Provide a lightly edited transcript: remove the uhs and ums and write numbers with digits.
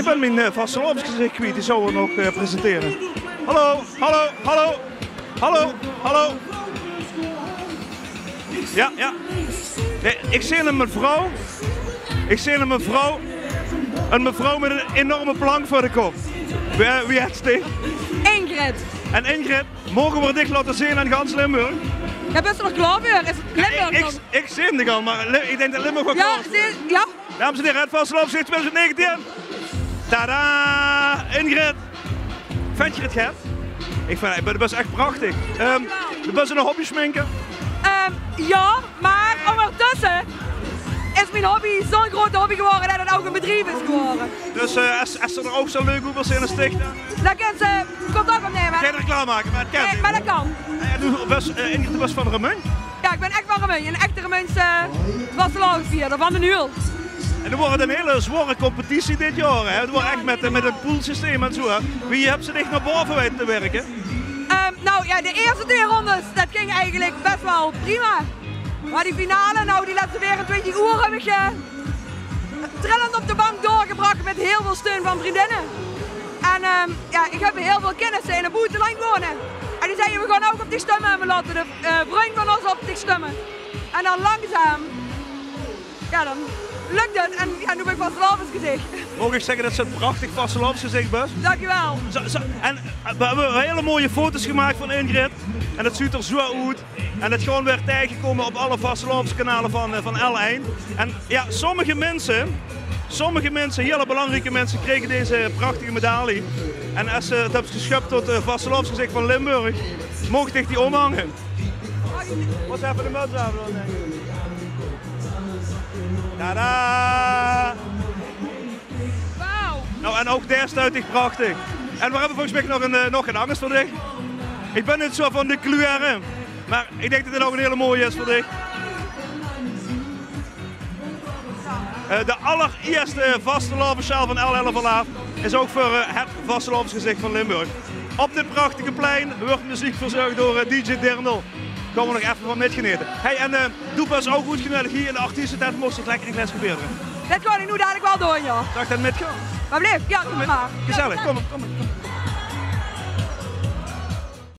ik ben mijn vastelovensgezicht kwijt, die zouden we nog presenteren. Hallo, hallo, hallo, hallo, hallo. Ja, ja. Nee, ik zie een mevrouw. Ik zie een mevrouw. Een mevrouw met een enorme plank voor de kop. Wie heeft het? Ingrid. En Ingrid, mogen we dicht laten zien aan gans Limburg? Ja, best nog klaar weer. Is Limburg ik zie hem al, maar ik denk dat Limburg wel ja, klaar is. Ja. Dames en heren, het vastelovensgezicht 2019. Tada! Ingrid. Vind je het gek? Ik vind het best echt prachtig. De best een hobby schminken? Ja, maar ondertussen is mijn hobby zo'n grote hobby geworden dat het ook een bedrijf is geworden. Dus als ze er ook zo leuk hoeveel in een sticht dan kan ze contact opnemen. Geen reclame maken, maar het kan. Nee, maar dat kan. Ingrid was van Remun? Ja, ik ben echt van Remun. Een echte Remunse vastelovensvierder van de Nuul. En er wordt een hele zware competitie dit jaar. Hè? Het wordt echt met een poolsysteem en zo. Hè? Wie hebt ze dicht naar boven weten te werken? Nou ja, de eerste 2 rondes, dat ging eigenlijk best wel prima. Maar die finale, nou die laatste 24 uur heb ik trillend op de bank doorgebracht met heel veel steun van vriendinnen. En ja, ik heb heel veel kennissen in een buitenland wonen. En die zeiden we gaan ook op die stemmen en we laten de vriend van ons op die stemmen. En dan langzaam, ja dan lukt het en ja, nu ben ik vastelovensgezicht. Mogen ik zeggen dat ze een prachtig vastelovensgezicht is? Dankjewel. En we hebben hele mooie foto's gemaakt van Ingrid. En het ziet er zo uit. En het gewoon weer tegengekomen op alle vastelovenskanalen van L1. En ja, sommige mensen, hele belangrijke mensen, kregen deze prachtige medaille. En als ze het hebben geschupt tot vastelovensgezicht van Limburg, mogen tegen die omhangen. Wat is even de muts aan dan, denk ik. Tada! Wauw! Nou, en ook daar stuit ik prachtig. En we hebben volgens mij nog een angst voor dich. Ik ben niet zo van de kleuren, maar ik denk dat dit ook een hele mooie is voor dich. De allereerste vastelovensjaal van L11 is ook voor het vastelovensgezicht van Limburg. Op dit prachtige plein wordt muziek verzorgd door DJ Dirndl. Komen we nog even van metgenieten. Hey, en doe pas ook goed genoeg hier in de artiestentent moest het lekker in les gebeuren. Dat ga ik nu dadelijk wel doen, ja. Dacht dat metgaan? Maar blijf, ja, doe maar. Gezellig, kom maar.